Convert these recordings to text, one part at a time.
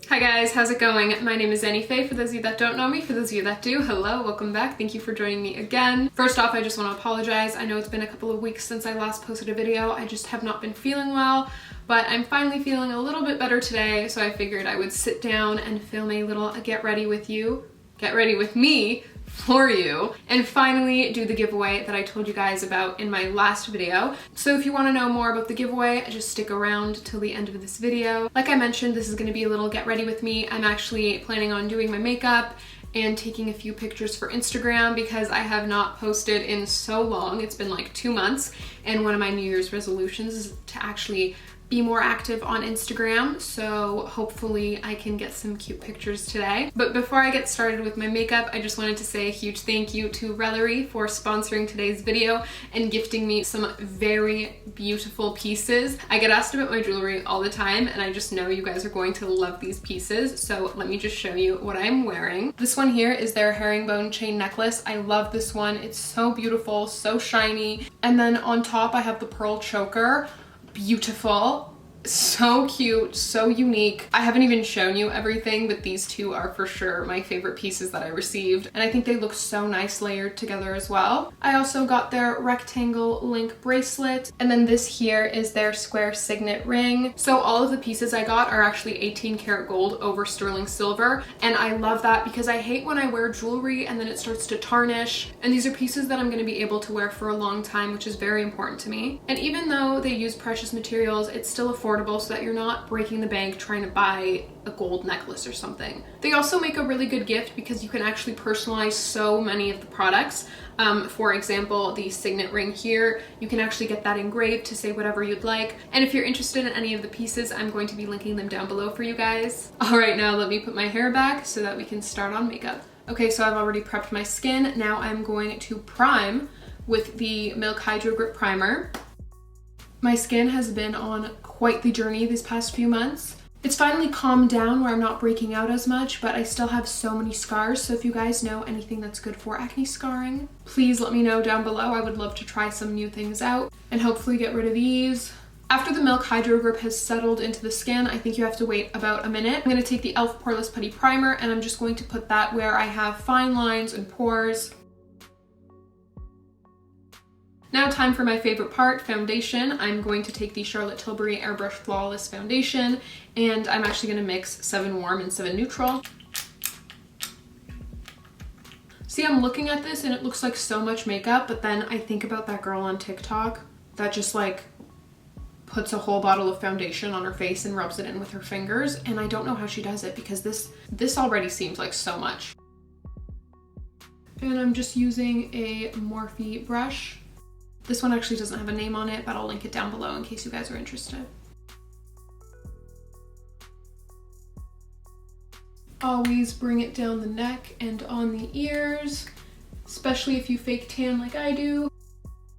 Hi guys, how's it going? My name is Annie Faye. For those of you that don't know me, for those of you that do, hello, welcome back. Thank you for joining me again. First off, I just want to apologize. I know it's been a couple of weeks since I last posted a video. I just have not been feeling well, but I'm finally feeling a little bit better today, so I figured I would sit down and film a little get ready with me for you, and finally do the giveaway that I told you guys about in my last video. So if you want to know more about the giveaway, just stick around till the end of this video. Like I mentioned, this is going to be a little get ready with me. I'm actually planning on doing my makeup and taking a few pictures for Instagram because I have not posted in so long. It's been like 2 months, and one of my New Year's resolutions is to actually be more active on Instagram, so hopefully I can get some cute pictures today. But before I get started with my makeup, I just wanted to say a huge thank you to Rellery for sponsoring today's video and gifting me some very beautiful pieces. I get asked about my jewelry all the time, and I just know you guys are going to love these pieces, so let me just show you what I'm wearing. This one here is their herringbone chain necklace. I love this one. It's so beautiful, so shiny. And then on top I have the pearl choker. Beautiful, so cute, so unique. I haven't even shown you everything, but these two are for sure my favorite pieces that I received, and I think they look so nice layered together as well. I also got their rectangle link bracelet, and then this here is their square signet ring. So all of the pieces I got are actually 18 karat gold over sterling silver, and I love that because I hate when I wear jewelry and then it starts to tarnish, and these are pieces that I'm going to be able to wear for a long time, which is very important to me. And even though they use precious materials, it's still affordable so that you're not breaking the bank trying to buy a gold necklace or something. They also make a really good gift because you can actually personalize so many of the products. For example, the signet ring here, you can actually get that engraved to say whatever you'd like. And if you're interested in any of the pieces, I'm going to be linking them down below for you guys. All right, now let me put my hair back so that we can start on makeup. Okay, so I've already prepped my skin. Now I'm going to prime with the Milk Hydro Grip Primer. My skin has been on quite the journey these past few months. It's finally calmed down where I'm not breaking out as much, but I still have so many scars. So if you guys know anything that's good for acne scarring, please let me know down below. I would love to try some new things out and hopefully get rid of these. After the Milk Hydro Grip has settled into the skin, I think you have to wait about a minute. I'm going to take the e.l.f. Poreless Putty Primer, and I'm just going to put that where I have fine lines and pores. Now time for my favorite part, foundation. I'm going to take the Charlotte Tilbury Airbrush Flawless Foundation, and I'm actually going to mix 7 Warm and 7 Neutral. See, I'm looking at this and it looks like so much makeup, but then I think about that girl on TikTok that just like puts a whole bottle of foundation on her face and rubs it in with her fingers, and I don't know how she does it because this already seems like so much. And I'm just using a Morphe brush. This one actually doesn't have a name on it, but I'll link it down below in case you guys are interested. Always bring it down the neck and on the ears, especially if you fake tan like I do.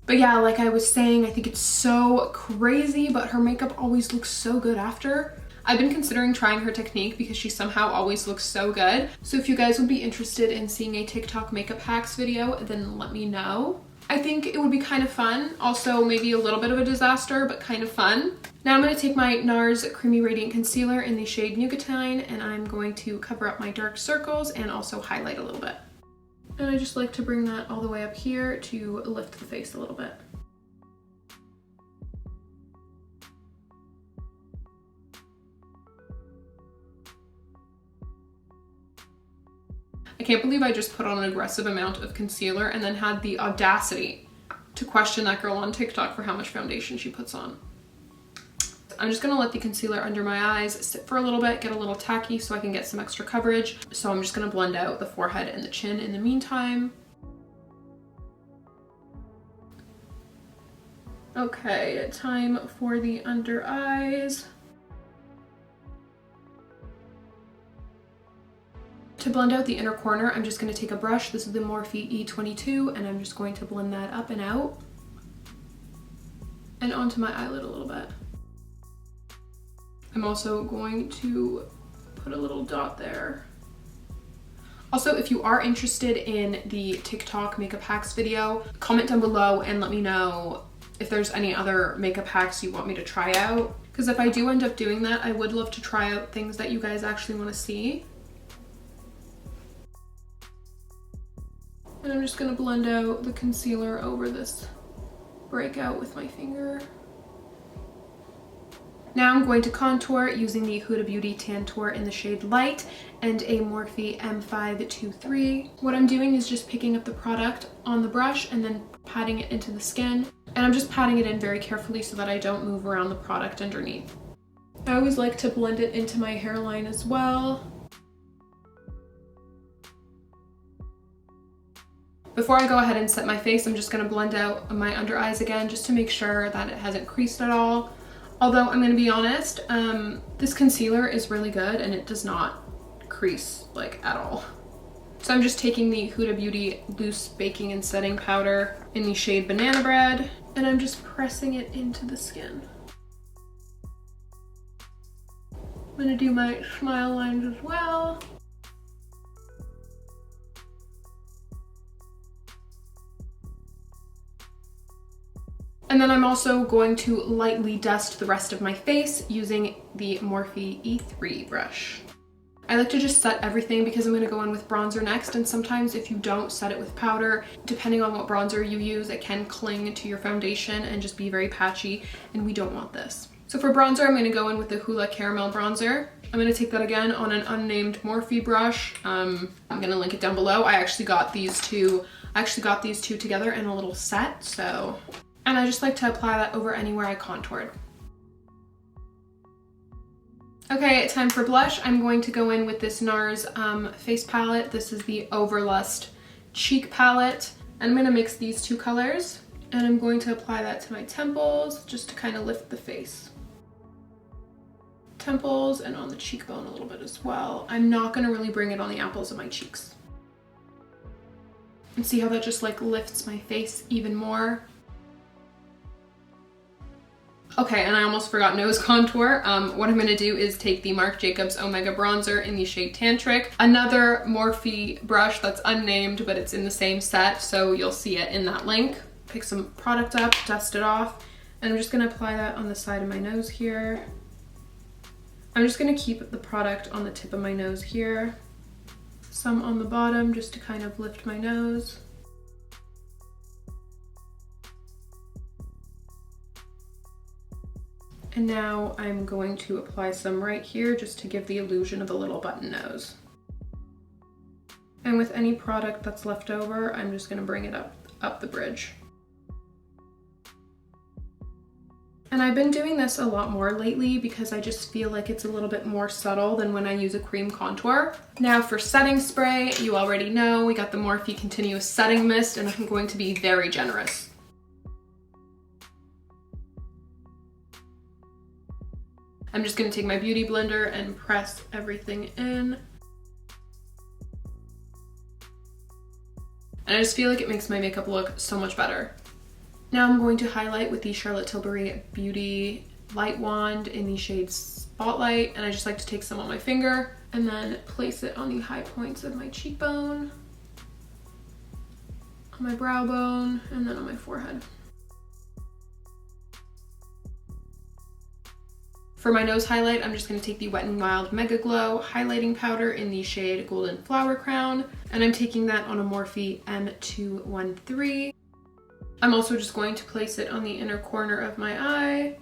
But yeah, like I was saying, I think it's so crazy, but her makeup always looks so good after. I've been considering trying her technique because she somehow always looks so good. So if you guys would be interested in seeing a TikTok makeup hacks video, then let me know. I think it would be kind of fun. Also maybe a little bit of a disaster, but kind of fun. Now I'm going to take my NARS Creamy Radiant Concealer in the shade Nougatine, and I'm going to cover up my dark circles and also highlight a little bit. And I just like to bring that all the way up here to lift the face a little bit. I can't believe I just put on an aggressive amount of concealer and then had the audacity to question that girl on TikTok for how much foundation she puts on. I'm just gonna let the concealer under my eyes sit for a little bit, get a little tacky so I can get some extra coverage. So I'm just gonna blend out the forehead and the chin in the meantime. Okay, time for the under eyes. To blend out the inner corner, I'm just going to take a brush. This is the Morphe E22, and I'm just going to blend that up and out and onto my eyelid a little bit. I'm also going to put a little dot there. Also, if you are interested in the TikTok makeup hacks video, comment down below and let me know if there's any other makeup hacks you want me to try out, because if I do end up doing that, I would love to try out things that you guys actually want to see. And I'm just going to blend out the concealer over this breakout with my finger. Now I'm going to contour using the Huda Beauty Tantour in the shade Light and a Morphe M523. What I'm doing is just picking up the product on the brush and then patting it into the skin. And I'm just patting it in very carefully so that I don't move around the product underneath. I always like to blend it into my hairline as well. Before I go ahead and set my face, I'm just going to blend out my under eyes again just to make sure that it hasn't creased at all. Although I'm going to be honest, this concealer is really good and it does not crease like at all. So I'm just taking the Huda Beauty Loose Baking and Setting Powder in the shade Banana Bread, and I'm just pressing it into the skin. I'm going to do my smile lines as well. And then I'm also going to lightly dust the rest of my face using the Morphe E3 brush. I like to just set everything because I'm going to go in with bronzer next, and sometimes if you don't set it with powder, depending on what bronzer you use, it can cling to your foundation and just be very patchy, and we don't want this. So for bronzer, I'm going to go in with the Hoola Caramel Bronzer. I'm going to take that again on an unnamed Morphe brush. I'm going to link it down below. I actually got these two together in a little set, so... And I just like to apply that over anywhere I contoured. Okay, time for blush. I'm going to go in with this NARS face palette. This is the Overlust Cheek Palette. And I'm gonna mix these two colors, and I'm going to apply that to my temples just to kind of lift the face. Temples and on the cheekbone a little bit as well. I'm not gonna really bring it on the apples of my cheeks. And see how that just like lifts my face even more? Okay, and I almost forgot nose contour. What I'm going to do is take the Marc Jacobs Omega Bronzer in the shade Tantric. Another Morphe brush that's unnamed, but it's in the same set, so you'll see it in that link. Pick some product up, dust it off, and I'm just going to apply that on the side of my nose here. I'm just going to keep the product on the tip of my nose here. Some on the bottom just to kind of lift my nose. And now I'm going to apply some right here just to give the illusion of a little button nose. And with any product that's left over, I'm just gonna bring it up the bridge. And I've been doing this a lot more lately because I just feel like it's a little bit more subtle than when I use a cream contour. Now for setting spray, you already know we got the Morphe Continuous Setting Mist, and I'm going to be very generous. I'm just going to take my beauty blender and press everything in. And I just feel like it makes my makeup look so much better. Now I'm going to highlight with the Charlotte Tilbury Beauty Light Wand in the shade Spotlight, and I just like to take some on my finger and then place it on the high points of my cheekbone, on my brow bone, and then on my forehead. For my nose highlight, I'm just going to take the Wet n Wild Mega Glow highlighting powder in the shade Golden Flower Crown, and I'm taking that on a Morphe M213. I'm also just going to place it on the inner corner of my eye.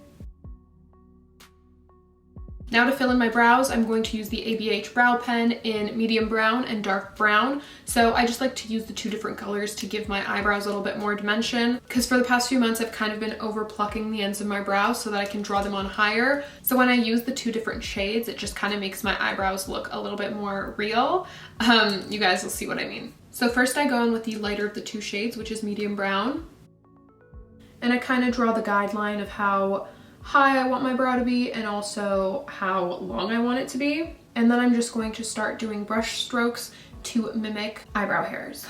Now to fill in my brows, I'm going to use the ABH brow pen in medium brown and dark brown. So I just like to use the two different colors to give my eyebrows a little bit more dimension, because for the past few months I've kind of been over plucking the ends of my brows so that I can draw them on higher. So when I use the two different shades, it just kind of makes my eyebrows look a little bit more real. You guys will see what I mean. So first I go in with the lighter of the two shades, which is medium brown. And I kind of draw the guideline of how high I want my brow to be and also how long I want it to be. And then I'm just going to start doing brush strokes to mimic eyebrow hairs.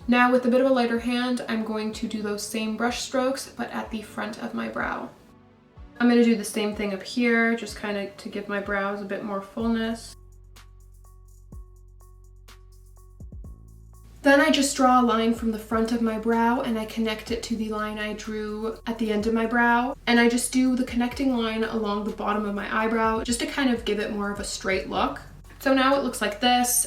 Now with a bit of a lighter hand, I'm going to do those same brush strokes, but at the front of my brow. I'm going to do the same thing up here, just kind of to give my brows a bit more fullness. Then I just draw a line from the front of my brow and I connect it to the line I drew at the end of my brow. And I just do the connecting line along the bottom of my eyebrow just to kind of give it more of a straight look. So now it looks like this,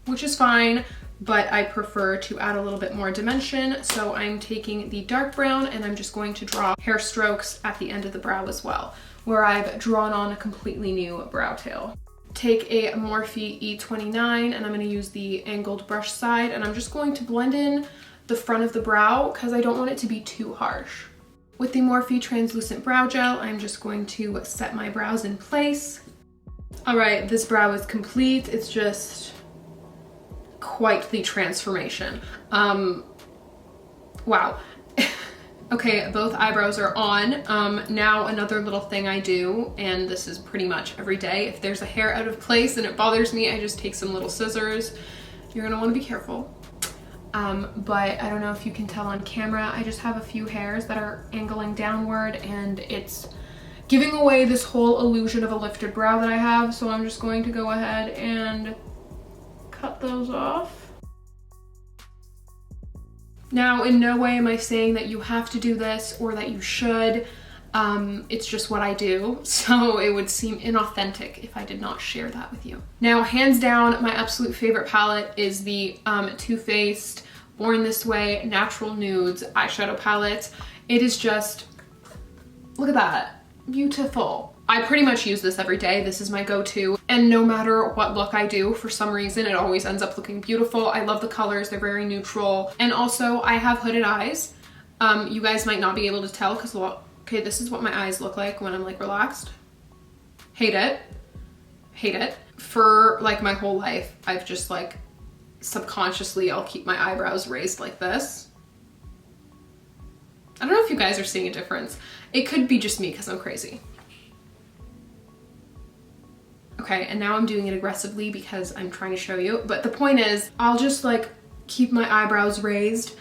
which is fine, but I prefer to add a little bit more dimension. So I'm taking the dark brown and I'm just going to draw hair strokes at the end of the brow as well, where I've drawn on a completely new brow tail. Take a Morphe E29 and I'm going to use the angled brush side and I'm just going to blend in the front of the brow because I don't want it to be too harsh. With the Morphe translucent brow gel, I'm just going to set my brows in place. All right, this brow is complete. It's just quite the transformation. Wow. Okay, both eyebrows are on. Now another little thing I do, and this is pretty much every day, if there's a hair out of place and it bothers me, I just take some little scissors. You're gonna wanna be careful. But I don't know if you can tell on camera, I just have a few hairs that are angling downward and it's giving away this whole illusion of a lifted brow that I have. So I'm just going to go ahead and cut those off. Now, in no way am I saying that you have to do this or that you should. It's just what I do, so it would seem inauthentic if I did not share that with you. Now, hands down, my absolute favorite palette is the Too Faced Born This Way Natural Nudes eyeshadow palette. It is just, look at that, beautiful. I pretty much use this every day. This is my go-to. And no matter what look I do, for some reason, it always ends up looking beautiful. I love the colors. They're very neutral. And also, I have hooded eyes. You guys might not be able to tell because, okay, this is what my eyes look like when I'm like relaxed. Hate it. Hate it. For like my whole life, I've just like subconsciously, I'll keep my eyebrows raised like this. I don't know if you guys are seeing a difference. It could be just me because I'm crazy. Okay, and now I'm doing it aggressively because I'm trying to show you. But the point is, I'll just like keep my eyebrows raised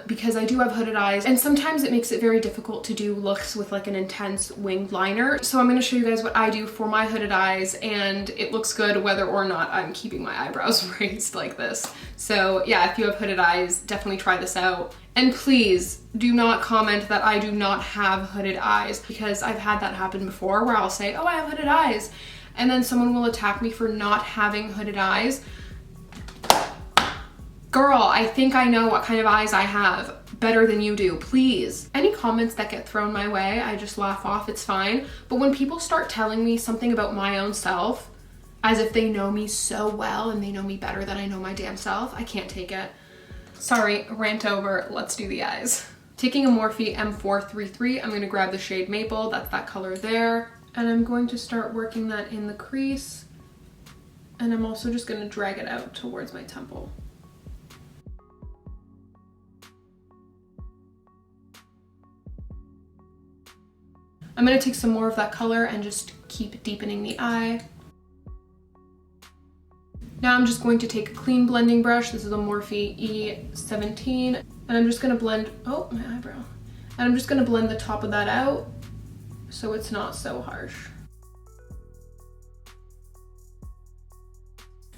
because I do have hooded eyes. And sometimes it makes it very difficult to do looks with like an intense winged liner. So I'm gonna show you guys what I do for my hooded eyes and it looks good whether or not I'm keeping my eyebrows raised like this. So yeah, if you have hooded eyes, definitely try this out. And please do not comment that I do not have hooded eyes because I've had that happen before where I'll say, oh, I have hooded eyes. And then someone will attack me for not having hooded eyes. Girl, I think I know what kind of eyes I have better than you do, please. Any comments that get thrown my way, I just laugh off, it's fine. But when people start telling me something about my own self, as if they know me so well and they know me better than I know my damn self, I can't take it. Sorry, rant over, let's do the eyes. Taking a Morphe M433, I'm gonna grab the shade Maple, that's that color there. And I'm going to start working that in the crease. And I'm also just gonna drag it out towards my temple. I'm gonna take some more of that color and just keep deepening the eye. Now I'm just going to take a clean blending brush. This is a Morphe E17. And I'm just gonna blend, oh, my eyebrow. And I'm just gonna blend the top of that out so it's not so harsh.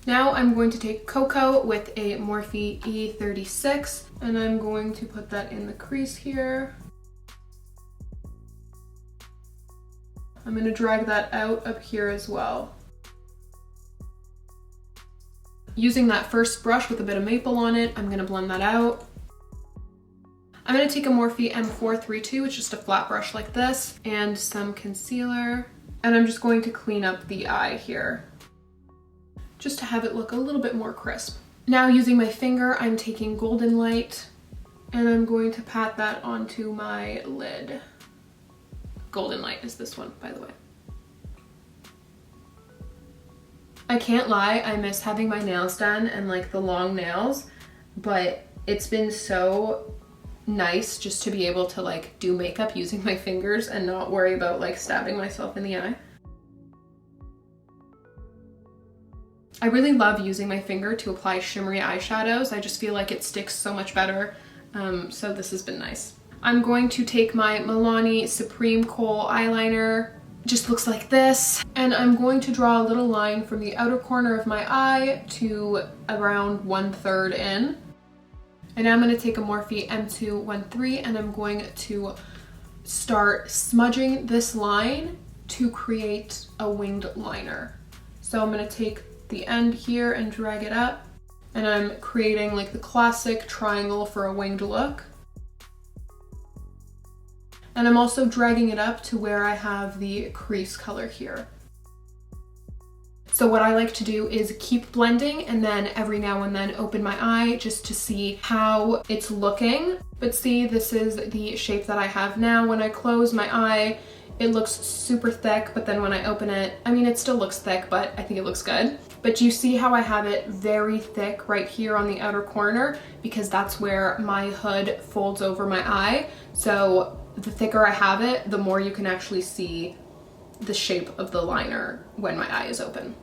Now I'm going to take Cocoa with a Morphe E36 and I'm going to put that in the crease here. I'm going to drag that out up here as well. Using that first brush with a bit of maple on it, I'm going to blend that out. I'm going to take a Morphe M432, it's just a flat brush like this, and some concealer. And I'm just going to clean up the eye here, just to have it look a little bit more crisp. Now using my finger, I'm taking Golden Light, and I'm going to pat that onto my lid. Golden Light is this one, by the way. I can't lie, I miss having my nails done and like the long nails, but it's been so nice just to be able to like do makeup using my fingers and not worry about like stabbing myself in the eye. I really love using my finger to apply shimmery eyeshadows. I just feel like it sticks so much better. So this has been nice. I'm going to take my Milani Supreme Kohl eyeliner just looks like this. And I'm going to draw a little line from the outer corner of my eye to around 1/3 in. And now I'm going to take a Morphe M213 and I'm going to start smudging this line to create a winged liner. So I'm going to take the end here and drag it up, and I'm creating like the classic triangle for a winged look. And I'm also dragging it up to where I have the crease color here. So what I like to do is keep blending and then every now and then open my eye just to see how it's looking. But see, this is the shape that I have now. When I close my eye, it looks super thick, but then when I open it, I mean, it still looks thick, but I think it looks good. But you see how I have it very thick right here on the outer corner, because that's where my hood folds over my eye. So the thicker I have it, the more you can actually see the shape of the liner when my eye is open.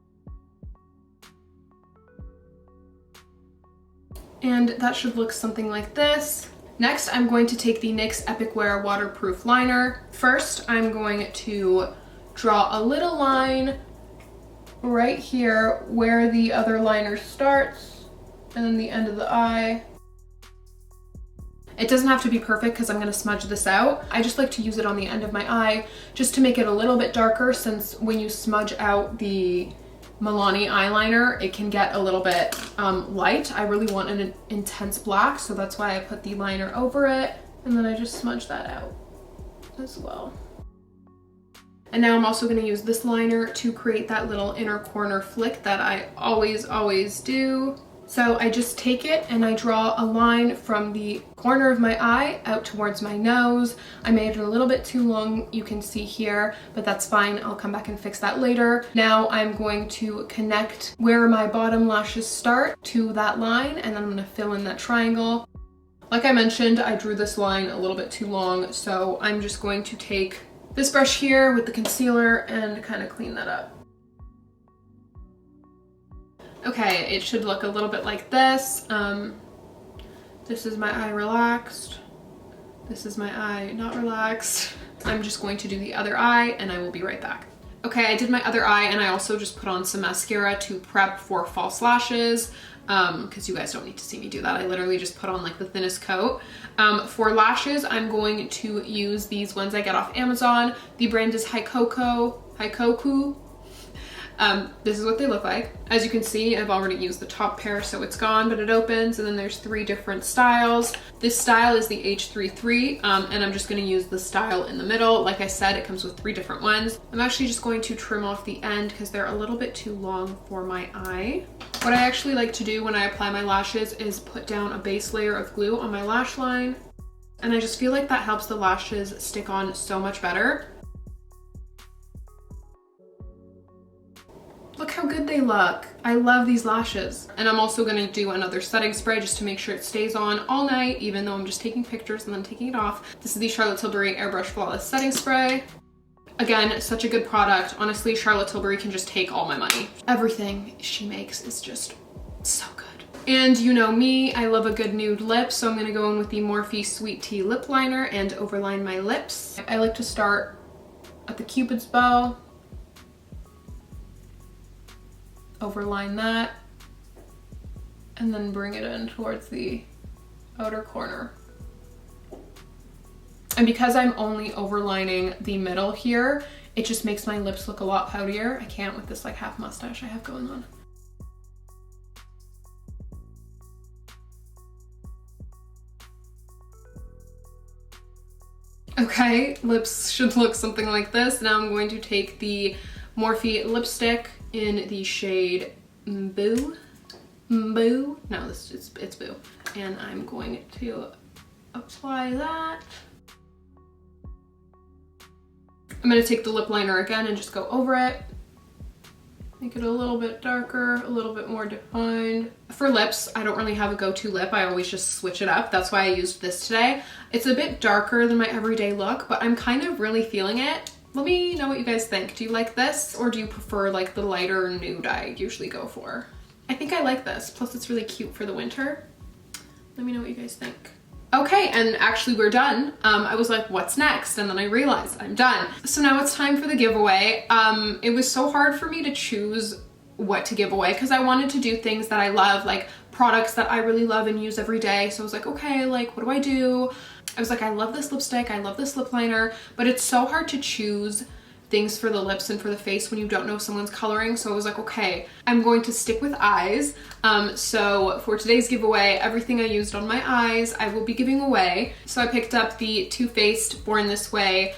And that should look something like this. Next, I'm going to take the NYX Epic Wear Waterproof Liner. First, I'm going to draw a little line right here where the other liner starts, and then the end of the eye. It doesn't have to be perfect because I'm going to smudge this out. I just like to use it on the end of my eye just to make it a little bit darker, since when you smudge out the Milani eyeliner, it can get a little bit light. I really want an intense black, so that's why I put the liner over it, and then I just smudge that out as well. And now I'm also going to use this liner to create that little inner corner flick that I always do. So I just take it and I draw a line from the corner of my eye out towards my nose. I made it a little bit too long, you can see here, but that's fine. I'll come back and fix that later. Now I'm going to connect where my bottom lashes start to that line, and then I'm going to fill in that triangle. Like I mentioned, I drew this line a little bit too long, so I'm just going to take this brush here with the concealer and kind of clean that up. Okay, it should look a little bit like this. This is my eye relaxed. This is my eye not relaxed. I'm just going to do the other eye and I will be right back. Okay, I did my other eye and I also just put on some mascara to prep for false lashes, because you guys don't need to see me do that. I literally just put on like the thinnest coat. For lashes, I'm going to use these ones I get off Amazon. The brand is Hikoku. This is what they look like. As you can see, I've already used the top pair, so it's gone, but it opens, and then there's 3 different styles. This style is the H33, and I'm just gonna use the style in the middle. Like I said, it comes with 3 different ones. I'm actually just going to trim off the end because they're a little bit too long for my eye. What I actually like to do when I apply my lashes is put down a base layer of glue on my lash line, and I just feel like that helps the lashes stick on so much better. Look how good they look. I love these lashes. And I'm also gonna do another setting spray just to make sure it stays on all night, even though I'm just taking pictures and then taking it off. This is the Charlotte Tilbury Airbrush Flawless Setting Spray. Again, such a good product. Honestly, Charlotte Tilbury can just take all my money. Everything she makes is just so good. And you know me, I love a good nude lip, so I'm gonna go in with the Morphe Sweet Tea Lip Liner and overline my lips. I like to start at the Cupid's bow, overline that, and then bring it in towards the outer corner. And because I'm only overlining the middle here, it just makes my lips look a lot poutier. I can't with this like half mustache I have going on. Okay, lips should look something like this. Now I'm going to take the Morphe lipstick in the shade Boo. No, it's Boo. And I'm going to apply that. I'm going to take the lip liner again and just go over it. Make it a little bit darker, a little bit more defined. For lips, I don't really have a go-to lip. I always just switch it up. That's why I used this today. It's a bit darker than my everyday look, but I'm kind of really feeling it. Let me know what you guys think. Do you like this, or do you prefer like the lighter nude I usually go for? I think I like this. Plus it's really cute for the winter. Let me know what you guys think. okay, and actually we're done. I was like, what's next? And then I realized I'm done. So now it's time for the giveaway. It was so hard for me to choose what to give away because I wanted to do things that I love, like products that I really love and use every day. So I was like, okay, like what do I do? I was like, I love this lipstick, I love this lip liner, but it's so hard to choose things for the lips and for the face when you don't know someone's coloring. So I was like, okay, I'm going to stick with eyes. So for today's giveaway, everything I used on my eyes, I will be giving away. So I picked up the Too Faced Born This Way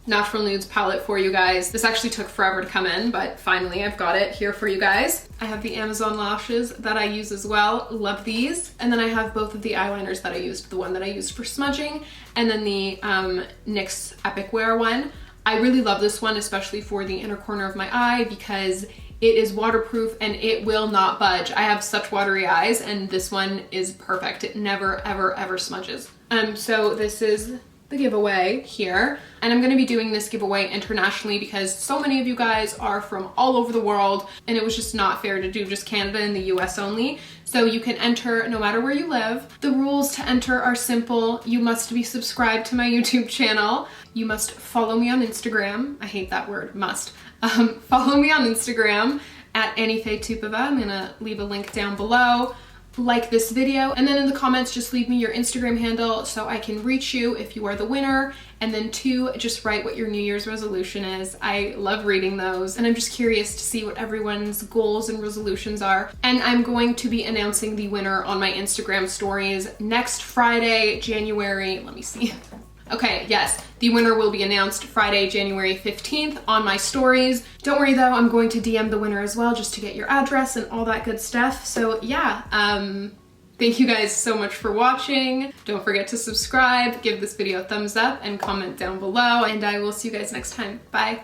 Natural Nudes palette for you guys. This actually took forever to come in, but finally I've got it here for you guys. I have the Amazon lashes that I use as well. Love these. And then I have both of the eyeliners that I used, the one that I used for smudging, and then the NYX Epic Wear one. I really love this one, especially for the inner corner of my eye because it is waterproof and it will not budge. I have such watery eyes and this one is perfect. It never, ever, ever smudges. So this is the giveaway here. And I'm gonna be doing this giveaway internationally because so many of you guys are from all over the world and it was just not fair to do just Canada and the US only. So you can enter no matter where you live. The rules to enter are simple. You must be subscribed to my YouTube channel. You must follow me on Instagram. I hate that word, must. Follow me on Instagram at anyfaytupava. I'm gonna leave a link down below. Like this video, and then in the comments just leave me your Instagram handle so I can reach you if you are the winner. And then 2, just write what your New Year's resolution is. I love reading those and I'm just curious to see what everyone's goals and resolutions are. And I'm going to be announcing the winner on my Instagram stories next Friday, January, let me see. Okay, yes, the winner will be announced Friday, January 15th on my stories. Don't worry though, I'm going to DM the winner as well just to get your address and all that good stuff. So yeah, thank you guys so much for watching. Don't forget to subscribe, give this video a thumbs up, and comment down below, and I will see you guys next time. Bye.